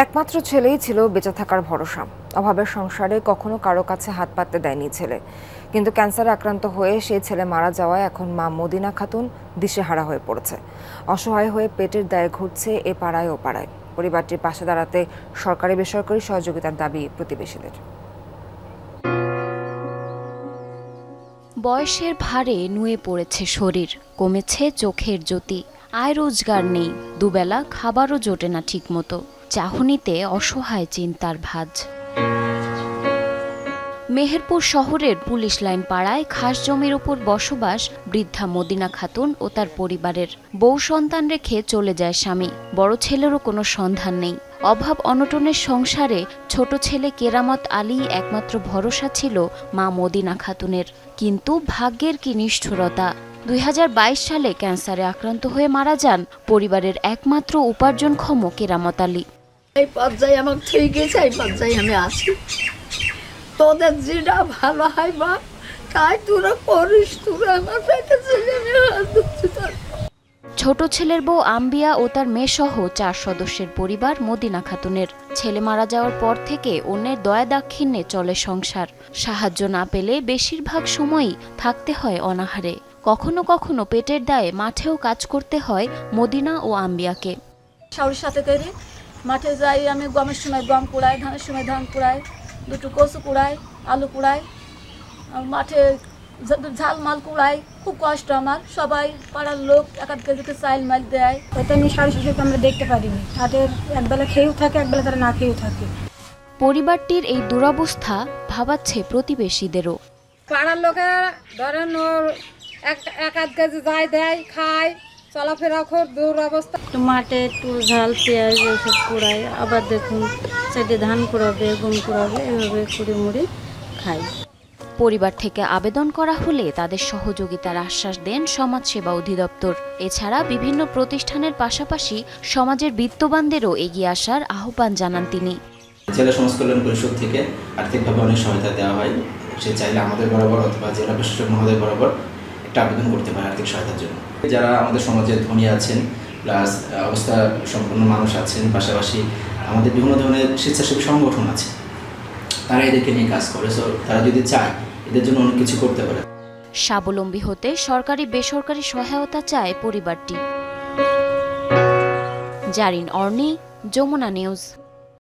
একমাত্র ছেলেই ছিল বেঁচে থাকার ভরসা। অভাবের সংসারে কখনো কারো কাছে হাত পাততে দেয়নি ছেলে, কিন্তু ক্যান্সারে আক্রান্ত হয়ে সেই ছেলে মারা যাওয়ায় এখন মা মদিনা খাতুন দিশেহারা হয়ে পড়েছে। অসহায় হয়ে পেটের দায়ে ঘুরছে এ পাড়ায় ও পাড়ায়। পরিবারটির পাশে দাঁড়াতে সরকারি বেসরকারি সহযোগিতার দাবি প্রতিবেশীদের। বয়সের ভারে নুয়ে পড়েছে শরীর, কমেছে চোখের জ্যোতি, আয় রোজগার নেই, দুবেলা খাবারও জোটে না ঠিকমতো, চাহনিতে অসহায় চিন্তার ভাঁজ। মেহেরপুর শহরের পুলিশ লাইন পাড়ায় খাস জমির উপর বসবাস বৃদ্ধা মদিনা খাতুন ও তার পরিবারের। বউ সন্তান রেখে চলে যায় স্বামী, বড় ছেলেরও কোনো সন্ধান নেই। অভাব অনটনের সংসারে ছোট ছেলে কেরামত আলী একমাত্র ভরসা ছিল মা মদিনা খাতুনের। কিন্তু ভাগ্যের কি নিষ্ঠুরতা! 2022 সালে ক্যান্সারে আক্রান্ত হয়ে মারা যান পরিবারের একমাত্র উপার্জনক্ষম কেরামত আলী। এই পর্যায়ে আমার ঠিক গেছে, এই পর্যায়ে আমি আছি। তোদের যেটা ভালো হয় বা তাই তোরা করিস, তোরা আমার পেটে ছেলে ছোট ছেলের বউ আম্বিয়া ও তার মেয়ে সহ 4 সদস্যের পরিবার মদিনা খাতুনের। ছেলে মারা যাওয়ার পর থেকে অন্যের দয়া দাক্ষিণ্যে চলে সংসার। সাহায্য না পেলে বেশিরভাগ সময়ই থাকতে হয় অনাহারে। কখনো কখনো পেটের দায়ে মাঠেও কাজ করতে হয় মদিনা ও আম্বিয়াকে। শাওরির সাথে করে মাঠে যাই আমি, গমের সময় গম কুড়াই, ধানের সময় ধান কুড়াই, দুটো কচু কুড়াই, আলু কুড়াই, মাঠে ঝাল মাল কুড়াই। খুব কষ্ট আমার। সবাই পাড়ার লোক 1-1 কেজি চাল মাল দেয়। এটা আমি সাড়ে শেষে আমরা দেখতে পারিনি। তাদের একবেলা খেয়েও থাকে, একবেলা তারা না খেয়েও থাকে। পরিবারটির এই দুরবস্থা ভাবাচ্ছে প্রতিবেশীদেরও। পাড়ার লোকেরা ধরেন ওর 1-1 কেজি যাই দেয়, খায়, চলাফেরা খুব দুরবস্থা। মাঠে একটু ঝাল পেঁয়াজ এসব কুড়াই, আবার দেখুন সেটি ধান কুড়াবে, গম কুড়াবে, এভাবে কুড়ি মুড়ি খাই। পরিবার থেকে আবেদন করা হলে তাদের সহযোগিতার আশ্বাস দেন সমাজসেবা অধিদপ্তর। এছাড়া বিভিন্ন প্রতিষ্ঠানের পাশাপাশি সমাজের বিত্তবানদেরও এগিয়ে আসার আহ্বান জানান তিনি। জেলা সমাজ কল্যাণ পরিষদ থেকে আর্থিকভাবে অনেক সহায়তা দেওয়া হয়। সে চাইলে আমাদের বরাবর অথবা জেলা প্রশাসক মহোদয় বরাবর একটা আবেদন করতে পারে আর্থিক সহায়তার জন্য। যারা আমাদের সমাজে ধনী আছেন, প্লাস অবস্থা সম্পন্ন মানুষ আছেন, পাশাপাশি আমাদের বিভিন্ন ধরনের স্বেচ্ছাসেবী সংগঠন আছে, তারা এদেরকে নিয়ে কাজ করে। সো তারা যদি চায় এদের জন্য অনেক কিছু করতে পারে। স্বাবলম্বী হতে সরকারি বেসরকারি সহায়তা চায় পরিবারটি। জারিন অর্নি, যমুনা নিউজ।